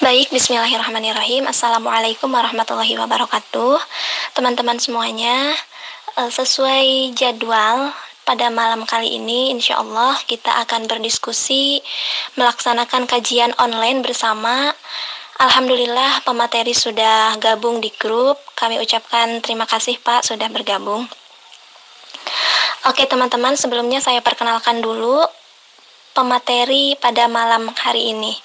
Baik, bismillahirrahmanirrahim. Assalamualaikum warahmatullahi wabarakatuh. Teman-teman semuanya, sesuai jadwal pada malam kali ini, insya Allah kita akan berdiskusi melaksanakan kajian online bersama. Alhamdulillah pemateri sudah gabung di grup. Kami ucapkan terima kasih Pak sudah bergabung. Oke teman-teman, sebelumnya saya perkenalkan dulu pemateri pada malam hari ini.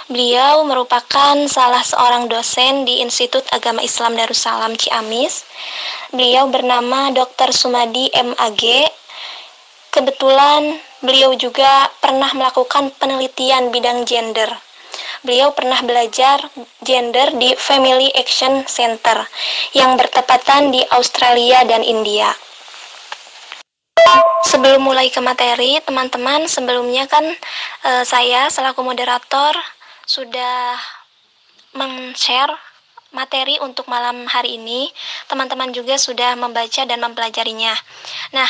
Beliau merupakan salah seorang dosen di Institut Agama Islam Darussalam Ciamis. Beliau bernama Dr. Sumadi MAG. Kebetulan beliau juga pernah melakukan penelitian bidang gender. Beliau pernah belajar gender di Family Action Center yang bertepatan di Australia dan India. Sebelum mulai ke materi, teman-teman, sebelumnya kan saya selaku moderator sudah men-share materi untuk malam hari ini. Teman-teman juga sudah membaca dan mempelajarinya. Nah,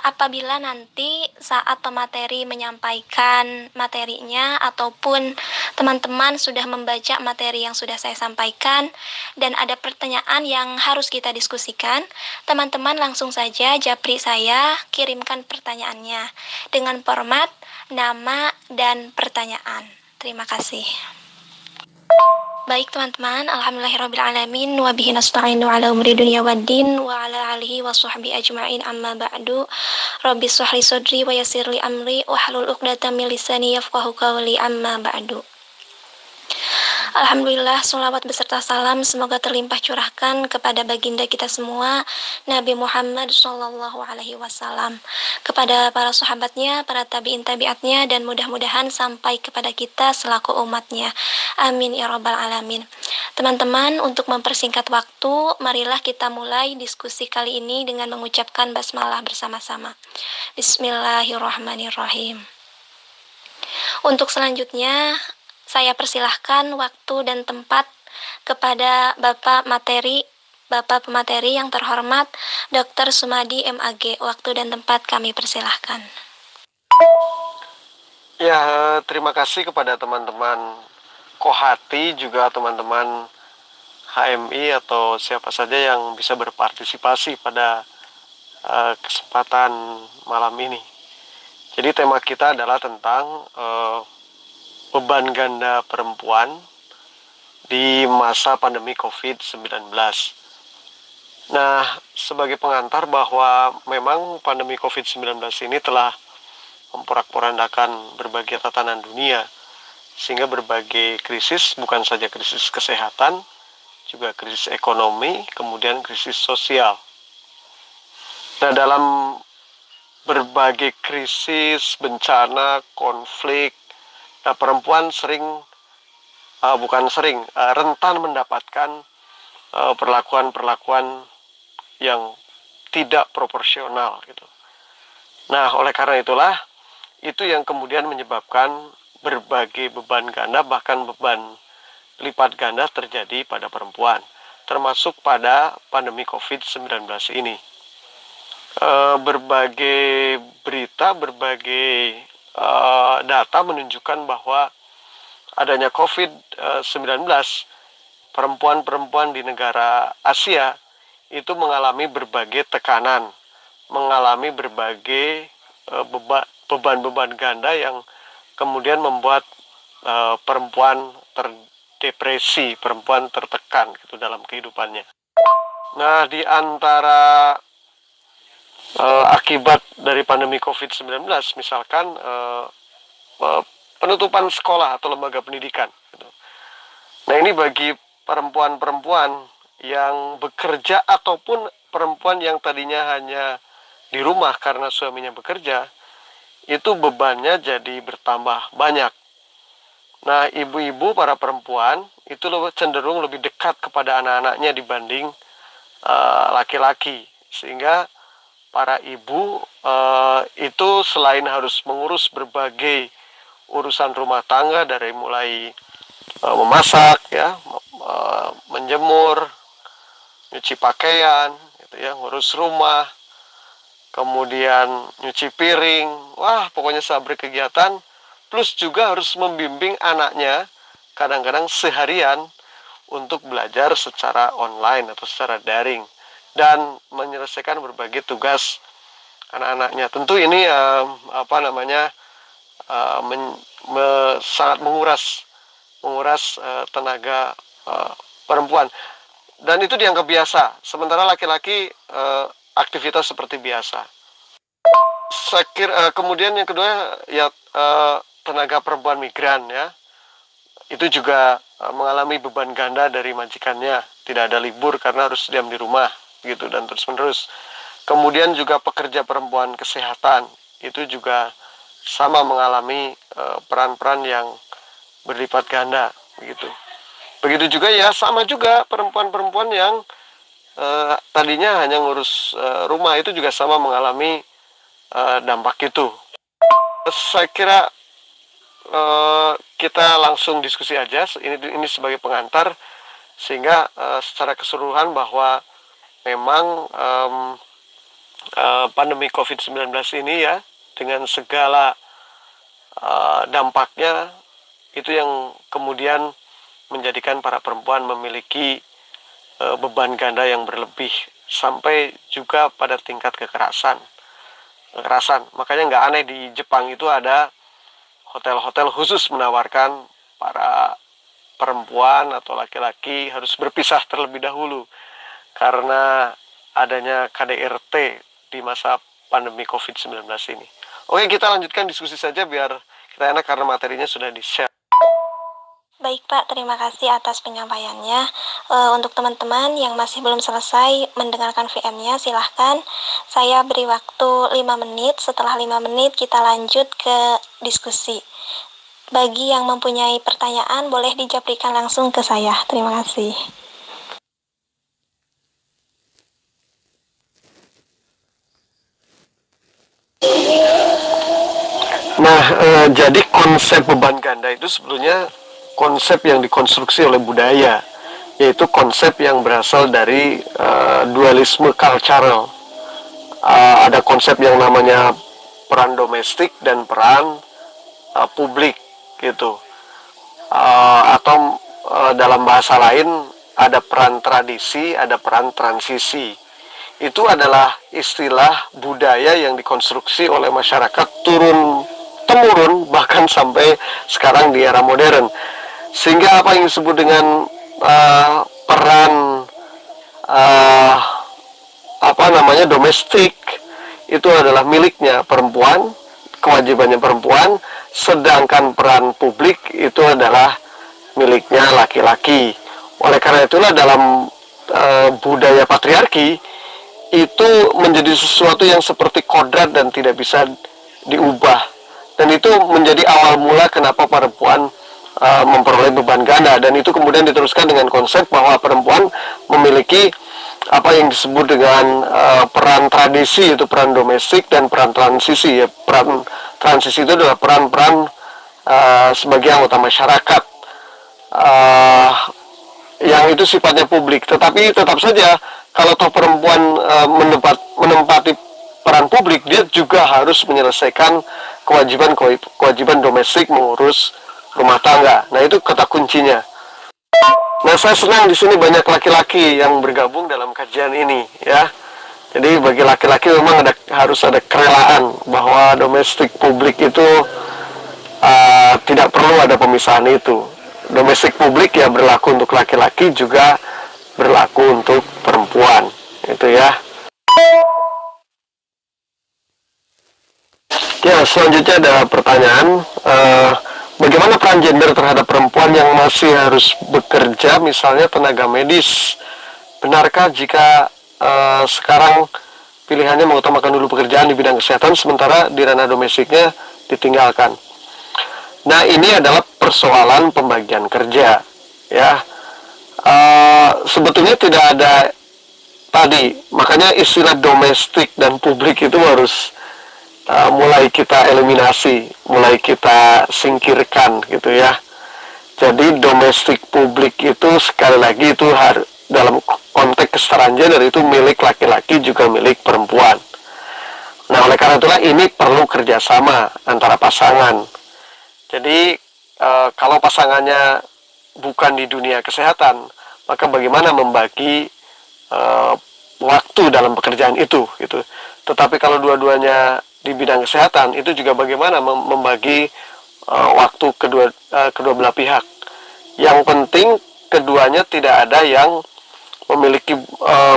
apabila nanti saat pemateri menyampaikan materinya ataupun teman-teman sudah membaca materi yang sudah saya sampaikan dan ada pertanyaan yang harus kita diskusikan, teman-teman langsung saja japri saya, kirimkan pertanyaannya dengan format nama dan pertanyaan. Terima kasih. Baik teman-teman, alhamdulillahirrabbilalamin wa bihi nasta'inu ala umri dunya waddin wa ala alihi wa sahbihi ajma'in amma ba'du. Rabbi shrah li sadri wa yassir li amri wahlul 'uqdatam min lisani yafqahu qawli amma ba'du. Alhamdulillah, sholawat beserta salam semoga terlimpah curahkan kepada baginda kita semua, Nabi Muhammad Sallallahu Alaihi Wasallam, kepada para sahabatnya, para tabiin tabiatnya, dan mudah-mudahan sampai kepada kita selaku umatnya. Amin ya rabbal alamin. Teman-teman, untuk mempersingkat waktu, marilah kita mulai diskusi kali ini dengan mengucapkan basmalah bersama-sama. Bismillahirrahmanirrahim. Untuk selanjutnya, saya persilahkan waktu dan tempat kepada Bapak pemateri yang terhormat Dr. Sumadi MAG. Waktu dan tempat kami persilahkan. Ya, terima kasih kepada teman-teman Kohati, juga teman-teman HMI atau siapa saja yang bisa berpartisipasi pada kesempatan malam ini. Jadi tema kita adalah tentang beban ganda perempuan di masa pandemi COVID-19. Nah, sebagai pengantar bahwa memang pandemi COVID-19 ini telah memporak-porandakan berbagai tatanan dunia, sehingga berbagai krisis, bukan saja krisis kesehatan, juga krisis ekonomi, kemudian krisis sosial. Nah, dalam berbagai krisis, bencana, konflik, nah, perempuan rentan mendapatkan perlakuan-perlakuan yang tidak proporsional gitu. Nah, oleh karena itulah itu yang kemudian menyebabkan berbagai beban ganda, bahkan beban lipat ganda terjadi pada perempuan, termasuk pada pandemi COVID-19 ini. Berbagai berita, berbagai data menunjukkan bahwa adanya COVID-19, perempuan-perempuan di negara Asia itu mengalami berbagai tekanan, mengalami berbagai beban-beban ganda yang kemudian membuat perempuan terdepresi, perempuan tertekan gitu dalam kehidupannya. Nah, di antara akibat dari pandemi COVID-19, misalkan penutupan sekolah atau lembaga pendidikan gitu. Nah, ini bagi perempuan-perempuan yang bekerja ataupun perempuan yang tadinya hanya di rumah karena suaminya bekerja, itu bebannya jadi bertambah banyak. Nah, ibu-ibu, para perempuan itu cenderung lebih dekat kepada anak-anaknya dibanding laki-laki, sehingga para ibu itu selain harus mengurus berbagai urusan rumah tangga, dari mulai memasak, ya, menjemur, nyuci pakaian, gitu ya, ngurus rumah, kemudian nyuci piring, wah pokoknya sabri kegiatan, plus juga harus membimbing anaknya kadang-kadang seharian untuk belajar secara online atau secara daring dan menyelesaikan berbagai tugas anak-anaknya. Tentu ini sangat menguras tenaga perempuan, dan itu dianggap biasa, sementara laki-laki aktivitas seperti biasa. Saya kira kemudian yang kedua ya tenaga perempuan migran ya, itu juga mengalami beban ganda dari majikannya, tidak ada libur karena harus diam di rumah gitu dan terus-menerus. Kemudian juga pekerja perempuan kesehatan itu juga sama mengalami peran-peran yang berlipat ganda begitu. Begitu juga ya, sama juga perempuan-perempuan yang tadinya hanya ngurus rumah itu juga sama mengalami dampak itu. Saya kira kita langsung diskusi aja, ini sebagai pengantar, sehingga secara keseluruhan bahwa memang pandemi COVID-19 ini ya, dengan segala dampaknya, itu yang kemudian menjadikan para perempuan memiliki beban ganda yang berlebih, sampai juga pada tingkat kekerasan. Makanya nggak aneh di Jepang itu ada hotel-hotel khusus menawarkan para perempuan atau laki-laki harus berpisah terlebih dahulu karena adanya KDRT di masa pandemi COVID-19 ini. Oke, kita lanjutkan diskusi saja biar kita enak karena materinya sudah di-share. Baik Pak, terima kasih atas penyampaiannya. Untuk teman-teman yang masih belum selesai mendengarkan VM-nya, silahkan saya beri waktu 5 menit. Setelah 5 menit kita lanjut ke diskusi. Bagi yang mempunyai pertanyaan, boleh dijaprikan langsung ke saya. Terima kasih. Nah, jadi konsep beban ganda itu sebetulnya konsep yang dikonstruksi oleh budaya, yaitu konsep yang berasal dari dualisme cultural. Ada konsep yang namanya peran domestik dan peran publik gitu, atau dalam bahasa lain ada peran tradisi, ada peran transisi. Itu adalah istilah budaya yang dikonstruksi oleh masyarakat turun temurun bahkan sampai sekarang di era modern, sehingga apa yang disebut dengan peran domestik itu adalah miliknya perempuan, kewajibannya perempuan, sedangkan peran publik itu adalah miliknya laki-laki. Oleh karena itulah dalam budaya patriarki itu menjadi sesuatu yang seperti kodrat dan tidak bisa diubah, dan itu menjadi awal mula kenapa perempuan memperoleh beban ganda, dan itu kemudian diteruskan dengan konsep bahwa perempuan memiliki apa yang disebut dengan peran tradisi, yaitu peran domestik, dan peran transisi. Ya, peran transisi itu adalah peran-peran sebagai anggota masyarakat yang itu sifatnya publik, tetapi tetap saja kalau toh perempuan menempati peran publik, dia juga harus menyelesaikan kewajiban domestik, mengurus rumah tangga. Nah, itu kata kuncinya. Nah, saya senang di sini banyak laki-laki yang bergabung dalam kajian ini, ya. Jadi bagi laki-laki memang harus ada kerelaan bahwa domestik publik itu tidak perlu ada pemisahan itu. Domestik publik ya berlaku untuk laki-laki, juga berlaku untuk perempuan, itu ya. Ya, selanjutnya ada pertanyaan, bagaimana peran gender terhadap perempuan yang masih harus bekerja, misalnya tenaga medis? Benarkah jika sekarang pilihannya mengutamakan dulu pekerjaan di bidang kesehatan, sementara di ranah domestiknya ditinggalkan? Nah, ini adalah persoalan pembagian kerja, ya. Sebetulnya tidak ada tadi, makanya istilah domestik dan publik itu harus mulai kita eliminasi, mulai kita singkirkan gitu ya. Jadi domestik publik itu sekali lagi itu dalam konteks kesetaraan gender itu milik laki-laki juga milik perempuan. Nah, oleh karena itulah ini perlu kerjasama antara pasangan. Jadi kalau pasangannya bukan di dunia kesehatan, maka bagaimana membagi uh, waktu dalam pekerjaan itu gitu. Tetapi kalau dua-duanya di bidang kesehatan, itu juga bagaimana membagi waktu kedua belah pihak. Yang penting keduanya tidak ada yang memiliki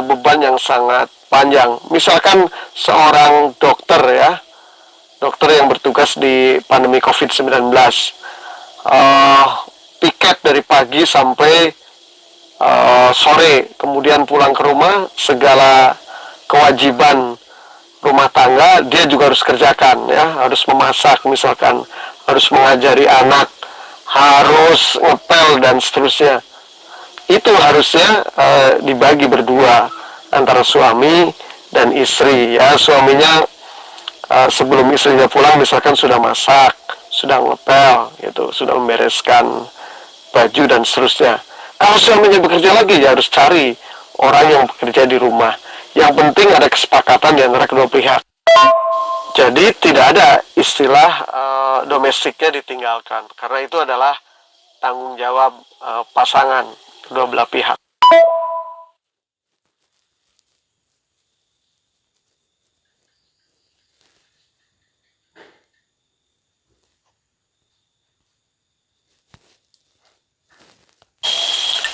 beban yang sangat panjang. Misalkan seorang dokter ya, dokter yang bertugas di pandemi COVID-19, piket dari pagi sampai sore, kemudian pulang ke rumah, segala kewajiban rumah tangga dia juga harus kerjakan ya, harus memasak misalkan, harus mengajari anak, harus ngepel dan seterusnya. Itu harusnya dibagi berdua antara suami dan istri ya. Suaminya sebelum istrinya pulang misalkan sudah masak, sudah ngepel gitu, sudah membereskan baju dan seterusnya. Kalau suaminya bekerja lagi ya harus cari orang yang bekerja di rumah. Yang penting ada kesepakatan di antara kedua pihak. Jadi tidak ada istilah domestiknya ditinggalkan, karena itu adalah tanggung jawab pasangan kedua belah pihak.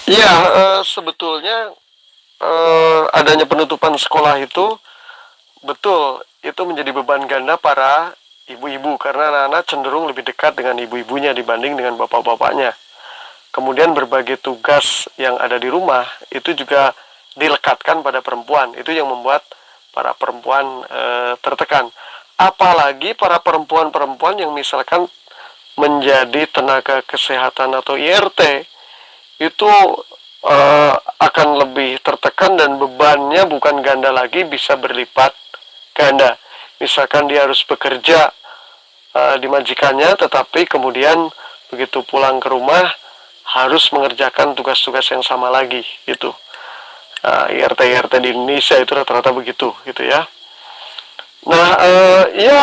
Ya, sebetulnya adanya penutupan sekolah itu betul, itu menjadi beban ganda para ibu-ibu karena anak-anak cenderung lebih dekat dengan ibu-ibunya dibanding dengan bapak-bapaknya. Kemudian berbagai tugas yang ada di rumah itu juga dilekatkan pada perempuan. Itu yang membuat para perempuan tertekan. Apalagi para perempuan-perempuan yang misalkan menjadi tenaga kesehatan atau IRT, itu akan lebih tertekan dan bebannya bukan ganda lagi, bisa berlipat ganda. Misalkan dia harus bekerja di majikannya, tetapi kemudian begitu pulang ke rumah harus mengerjakan tugas-tugas yang sama lagi gitu. IRT-IRT di Indonesia itu rata-rata begitu gitu ya. Nah, ya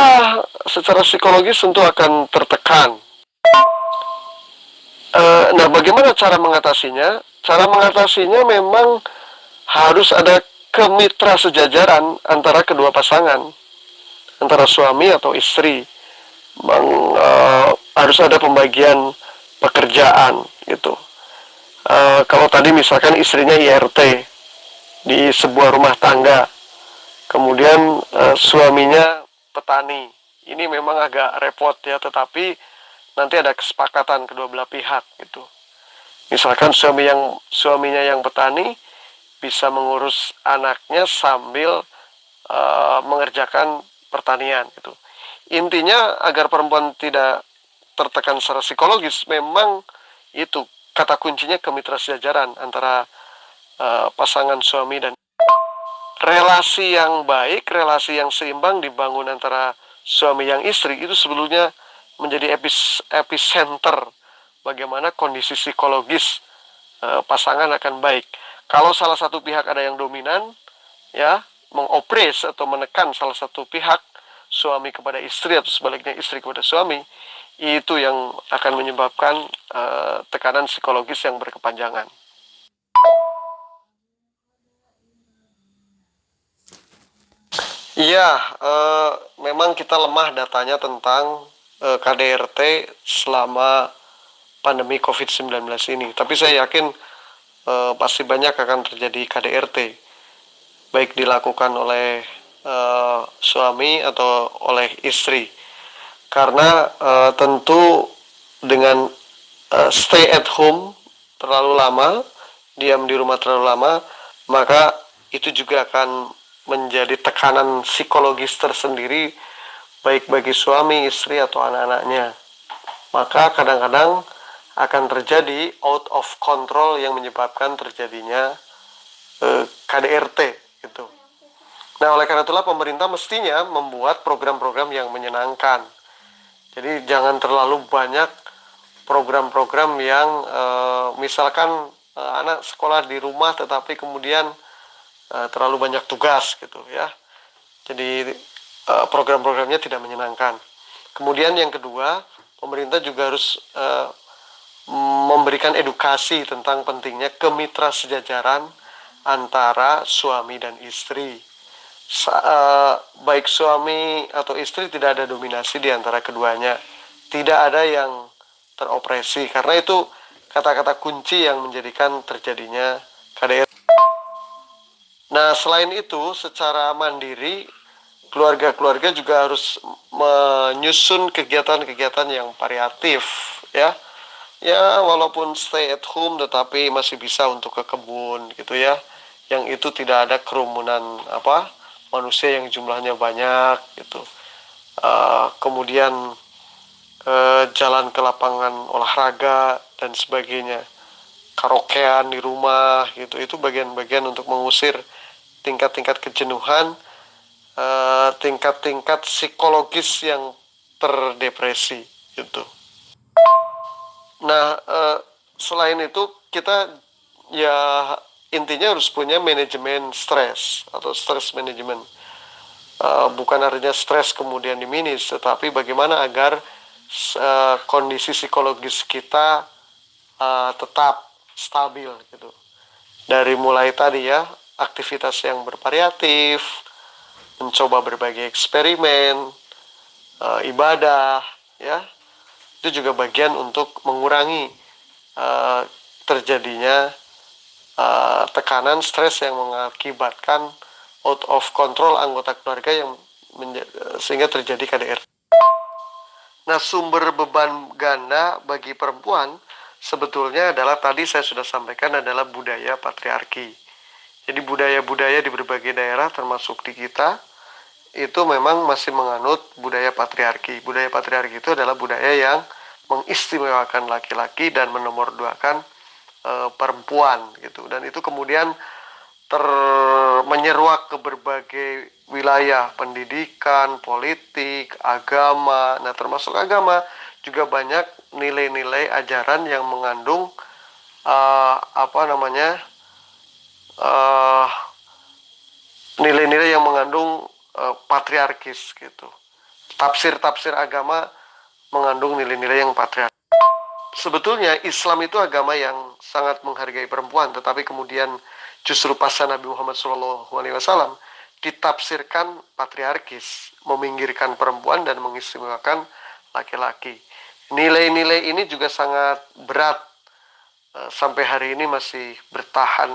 secara psikologis tentu akan tertekan. Nah, bagaimana cara mengatasinya? Cara mengatasinya memang harus ada kemitra sejajaran antara kedua pasangan, antara suami atau istri. Harus ada pembagian pekerjaan gitu. Kalau tadi misalkan istrinya IRT di sebuah rumah tangga, kemudian suaminya petani, ini memang agak repot ya, tetapi nanti ada kesepakatan kedua belah pihak gitu. Misalkan suaminya yang petani bisa mengurus anaknya sambil mengerjakan pertanian gitu. Intinya agar perempuan tidak tertekan secara psikologis, memang itu kata kuncinya kemitra sejajaran antara pasangan suami dan relasi yang baik, relasi yang seimbang dibangun antara suami yang istri itu sebelumnya menjadi epicenter bagaimana kondisi psikologis pasangan akan baik. Kalau salah satu pihak ada yang dominan, ya, mengopres atau menekan salah satu pihak, suami kepada istri atau sebaliknya istri kepada suami, itu yang akan menyebabkan tekanan psikologis yang berkepanjangan. Iya, memang kita lemah datanya tentang KDRT selama pandemi COVID-19 ini. Tapi saya yakin pasti banyak akan terjadi KDRT, baik dilakukan oleh suami atau oleh istri. Karena tentu dengan stay at home terlalu lama, diam di rumah terlalu lama, maka itu juga akan menjadi tekanan psikologis tersendiri baik bagi suami, istri atau anak-anaknya. Maka kadang-kadang akan terjadi out of control yang menyebabkan terjadinya KDRT gitu. Nah, oleh karena itulah pemerintah mestinya membuat program-program yang menyenangkan. Jadi jangan terlalu banyak program-program yang misalkan anak sekolah di rumah tetapi kemudian terlalu banyak tugas gitu ya. Jadi program-programnya tidak menyenangkan. Kemudian yang kedua, pemerintah juga harus memberikan edukasi tentang pentingnya kemitra sejajaran antara suami dan istri. Baik suami atau istri tidak ada dominasi di antara keduanya, tidak ada yang teropresi, karena itu kata-kata kunci yang menjadikan terjadinya KDRT. Nah, selain itu, secara mandiri, keluarga-keluarga juga harus menyusun kegiatan-kegiatan yang variatif, ya. Ya, walaupun stay at home, tetapi masih bisa untuk ke kebun, gitu ya. Yang itu tidak ada kerumunan manusia yang jumlahnya banyak, gitu. Kemudian jalan ke lapangan olahraga dan sebagainya, karaokean di rumah, gitu. Itu bagian-bagian untuk mengusir tingkat-tingkat kejenuhan, tingkat-tingkat psikologis yang terdepresi, gitu. Nah, selain itu kita ya intinya harus punya manajemen stres atau stress management. Bukan artinya stres kemudian diminis, tetapi bagaimana agar kondisi psikologis kita tetap stabil, gitu. Dari mulai tadi ya, aktivitas yang bervariatif, mencoba berbagai eksperimen, ibadah, ya, itu juga bagian untuk mengurangi terjadinya tekanan stres yang mengakibatkan out of control anggota keluarga yang sehingga terjadi KDRT. Nah, sumber beban ganda bagi perempuan sebetulnya adalah, tadi saya sudah sampaikan, adalah budaya patriarki. Jadi budaya-budaya di berbagai daerah termasuk di kita itu memang masih menganut budaya patriarki. Budaya patriarki itu adalah budaya yang mengistimewakan laki-laki dan menomorduakan perempuan, gitu. Dan itu kemudian menyeruak ke berbagai wilayah, pendidikan, politik, agama. Nah, termasuk agama juga banyak nilai-nilai ajaran yang mengandung nilai-nilai yang mengandung patriarkis, gitu. Tafsir-tafsir agama mengandung nilai-nilai yang patriarkis. Sebetulnya Islam itu agama yang sangat menghargai perempuan, tetapi kemudian justru pasca Nabi Muhammad SAW ditafsirkan patriarkis, meminggirkan perempuan dan mengistimewakan laki-laki. Nilai-nilai ini juga sangat berat, sampai hari ini masih bertahan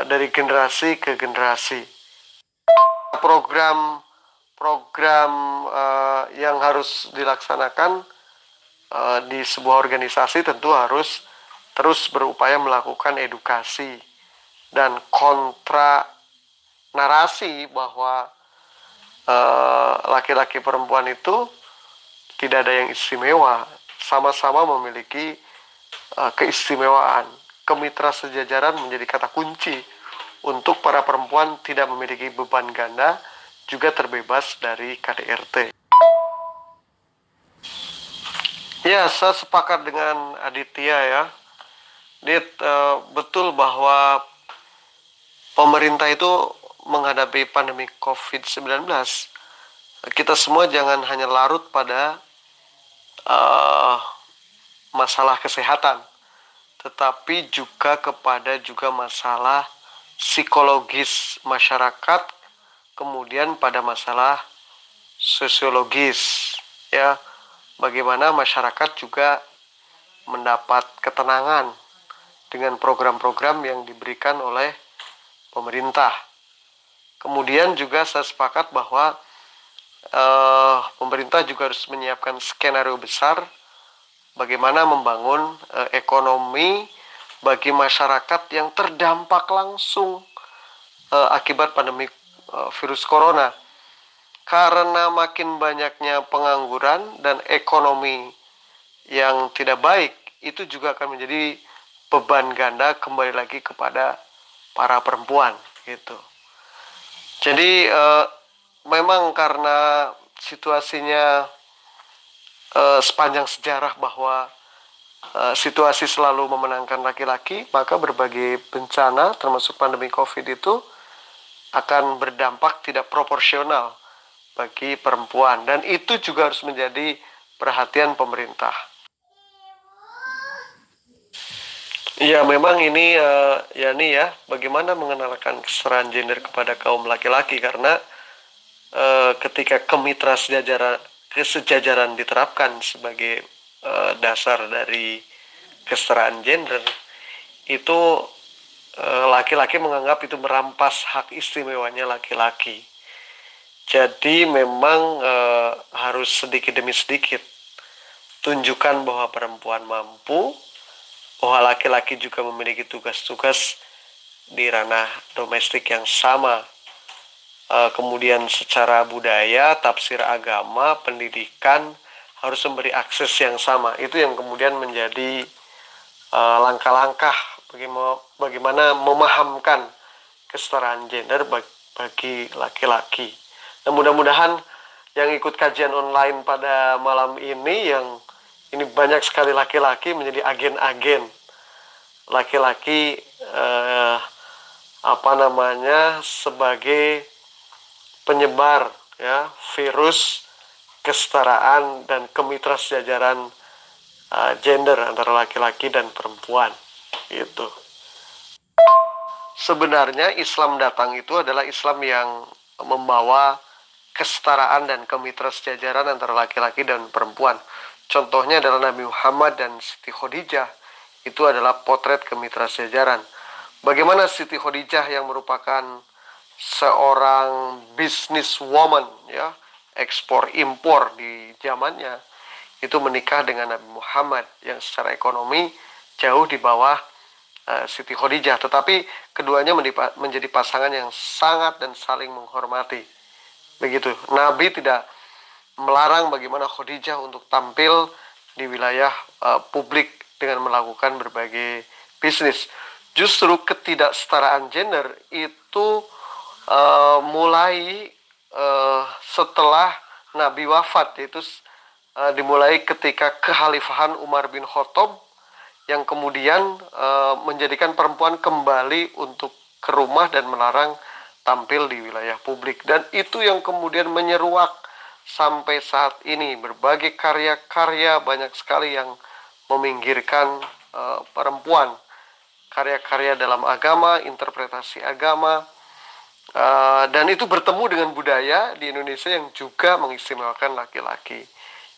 dari generasi ke generasi. Program yang harus dilaksanakan di sebuah organisasi tentu harus terus berupaya melakukan edukasi dan kontra narasi bahwa laki-laki perempuan itu tidak ada yang istimewa, sama-sama memiliki keistimewaan. Kemitra sejajaran menjadi kata kunci untuk para perempuan tidak memiliki beban ganda, juga terbebas dari KDRT. Ya, saya sepakat dengan Aditya ya. Betul bahwa pemerintah itu menghadapi pandemi COVID-19. Kita semua jangan hanya larut pada masalah kesehatan, tetapi juga kepada masalah psikologis masyarakat, kemudian pada masalah sosiologis, ya, bagaimana masyarakat juga mendapat ketenangan dengan program-program yang diberikan oleh pemerintah. Kemudian juga saya sepakat bahwa pemerintah juga harus menyiapkan skenario besar bagaimana membangun ekonomi bagi masyarakat yang terdampak langsung akibat pandemi virus corona. Karena makin banyaknya pengangguran dan ekonomi yang tidak baik, itu juga akan menjadi beban ganda kembali lagi kepada para perempuan, gitu. Jadi memang karena situasinya sepanjang sejarah bahwa situasi selalu memenangkan laki-laki, maka berbagai bencana termasuk pandemi COVID itu akan berdampak tidak proporsional bagi perempuan, dan itu juga harus menjadi perhatian pemerintah. Ya, memang ini ya nih ya, bagaimana mengenalkan kesetaraan gender kepada kaum laki-laki, karena ketika kemitra kesejajaran diterapkan sebagai dasar dari kesetaraan gender, itu laki-laki menganggap itu merampas hak istimewanya laki-laki. Jadi memang harus sedikit demi sedikit tunjukkan bahwa perempuan mampu, bahwa laki-laki juga memiliki tugas-tugas di ranah domestik yang sama. Kemudian secara budaya, tafsir agama, pendidikan harus memberi akses yang sama. Itu yang kemudian menjadi langkah-langkah bagaimana memahamkan kesetaraan gender bagi laki-laki. Nah, mudah-mudahan yang ikut kajian online pada malam ini banyak sekali laki-laki menjadi agen-agen laki-laki sebagai penyebar ya virus kesetaraan dan kemitra sejajaran gender antara laki-laki dan perempuan gitu. Sebenarnya Islam datang itu adalah Islam yang membawa kesetaraan dan kemitra sejajaran antara laki-laki dan perempuan. Contohnya adalah Nabi Muhammad dan Siti Khadijah. Itu adalah potret kemitra sejajaran. Bagaimana Siti Khadijah yang merupakan seorang businesswoman ya, ekspor impor di zamannya, itu menikah dengan Nabi Muhammad yang secara ekonomi jauh di bawah Siti Khadijah, tetapi keduanya menjadi pasangan yang sangat dan saling menghormati. Begitu. Nabi tidak melarang bagaimana Khadijah untuk tampil di wilayah publik dengan melakukan berbagai bisnis. Justru ketidaksetaraan gender itu mulai setelah Nabi wafat, yaitu dimulai ketika kekhalifahan Umar bin Khattab yang kemudian menjadikan perempuan kembali untuk ke rumah dan melarang tampil di wilayah publik. Dan itu yang kemudian menyeruak sampai saat ini. Berbagai karya-karya banyak sekali yang meminggirkan perempuan. Karya-karya dalam agama, interpretasi agama, dan itu bertemu dengan budaya di Indonesia yang juga mengistimewakan laki-laki.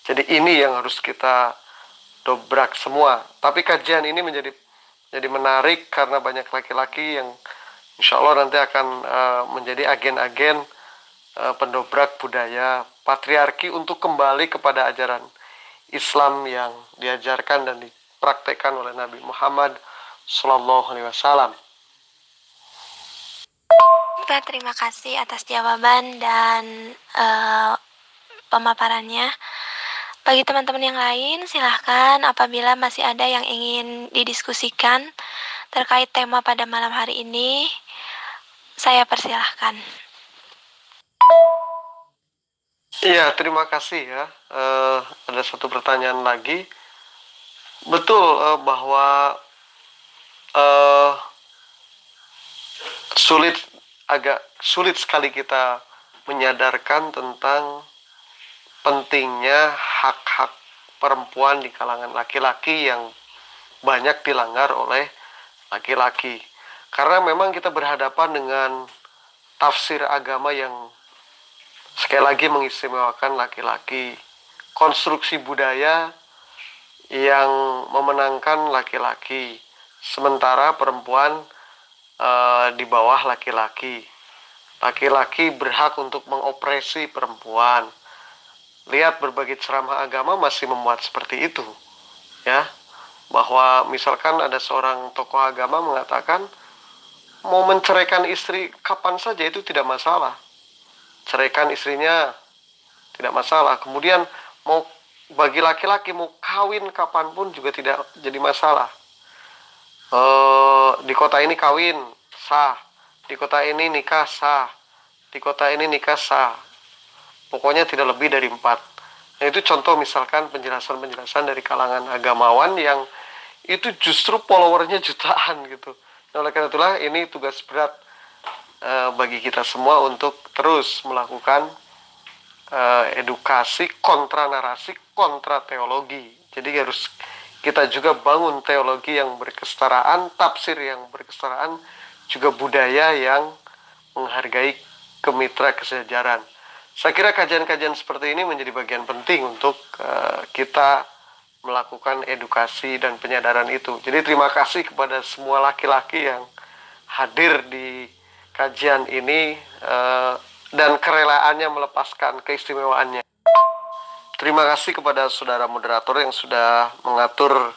Jadi ini yang harus kita dobrak semua. Tapi kajian ini menjadi menarik karena banyak laki-laki yang insya Allah nanti akan menjadi agen-agen pendobrak budaya patriarki untuk kembali kepada ajaran Islam yang diajarkan dan dipraktekkan oleh Nabi Muhammad Sallallahu Alaihi Wasallam. Terima kasih atas jawaban dan pemaparannya. Bagi teman-teman yang lain, silahkan apabila masih ada yang ingin didiskusikan terkait tema pada malam hari ini, saya persilahkan. Iya, terima kasih ya. Ada satu pertanyaan lagi. Betul bahwa agak sulit sekali kita menyadarkan tentang pentingnya hak-hak perempuan di kalangan laki-laki yang banyak dilanggar oleh laki-laki. Karena memang kita berhadapan dengan tafsir agama yang sekali lagi mengistimewakan laki-laki. Konstruksi budaya yang memenangkan laki-laki. Sementara perempuan di bawah laki-laki. Laki-laki berhak untuk mengopresi perempuan. Lihat berbagai ceramah agama masih memuat seperti itu, ya. Bahwa misalkan ada seorang tokoh agama mengatakan mau menceraikan istri kapan saja itu tidak masalah. Ceraikan istrinya tidak masalah. Kemudian mau bagi laki-laki mau kawin kapanpun juga tidak jadi masalah. Di kota ini kawin sah, di kota ini nikah sah, di kota ini nikah sah. Pokoknya tidak lebih dari 4. Nah, itu contoh misalkan penjelasan-penjelasan dari kalangan agamawan yang itu justru followernya jutaan gitu. Nah, oleh karena itulah ini tugas berat bagi kita semua untuk terus melakukan edukasi kontra narasi, kontra teologi. Jadi harus kita juga bangun teologi yang berkesetaraan, tafsir yang berkesetaraan, juga budaya yang menghargai kemitra kesejaran. Saya kira kajian-kajian seperti ini menjadi bagian penting untuk kita melakukan edukasi dan penyadaran itu. Jadi terima kasih kepada semua laki-laki yang hadir di kajian ini dan kerelaannya melepaskan keistimewaannya. Terima kasih kepada saudara moderator yang sudah mengatur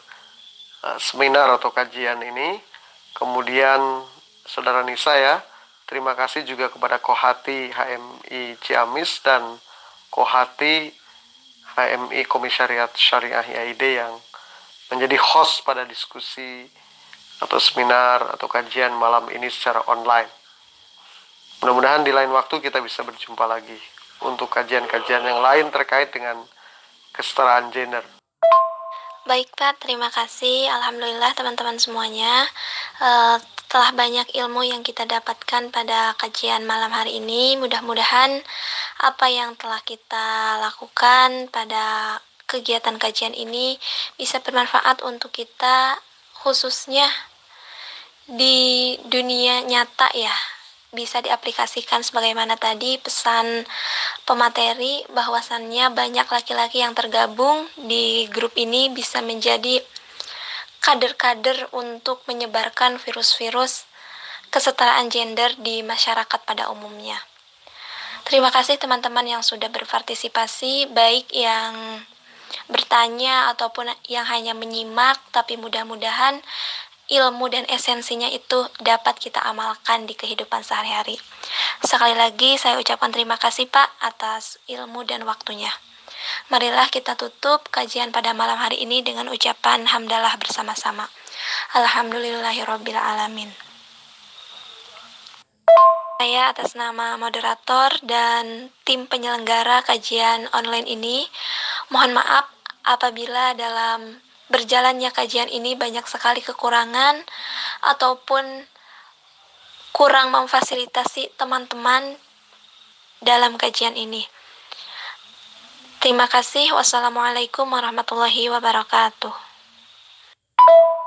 seminar atau kajian ini. Kemudian saudara Nisa ya, terima kasih juga kepada Kohati HMI Ciamis dan Kohati HMI Komisariat Syariah IAID yang menjadi host pada diskusi atau seminar atau kajian malam ini secara online. Mudah-mudahan di lain waktu kita bisa berjumpa lagi untuk kajian-kajian yang lain terkait dengan kesetaraan gender. Baik Pak, terima kasih. Alhamdulillah teman-teman semuanya, telah banyak ilmu yang kita dapatkan pada kajian malam hari ini. Mudah-mudahan apa yang telah kita lakukan pada kegiatan kajian ini bisa bermanfaat untuk kita, khususnya di dunia nyata ya, bisa diaplikasikan sebagaimana tadi pesan pemateri bahwasannya banyak laki-laki yang tergabung di grup ini bisa menjadi kader-kader untuk menyebarkan virus-virus kesetaraan gender di masyarakat pada umumnya. Terima kasih teman-teman yang sudah berpartisipasi, baik yang bertanya ataupun yang hanya menyimak, tapi mudah-mudahan ilmu dan esensinya itu dapat kita amalkan di kehidupan sehari-hari. Sekali lagi saya ucapkan terima kasih Pak atas ilmu dan waktunya. Marilah kita tutup kajian pada malam hari ini dengan ucapan hamdalah bersama-sama. Alhamdulillahirabbil alamin. Saya atas nama moderator dan tim penyelenggara kajian online ini, mohon maaf apabila dalam berjalannya kajian ini banyak sekali kekurangan ataupun kurang memfasilitasi teman-teman dalam kajian ini. Terima kasih. Wassalamualaikum warahmatullahi wabarakatuh.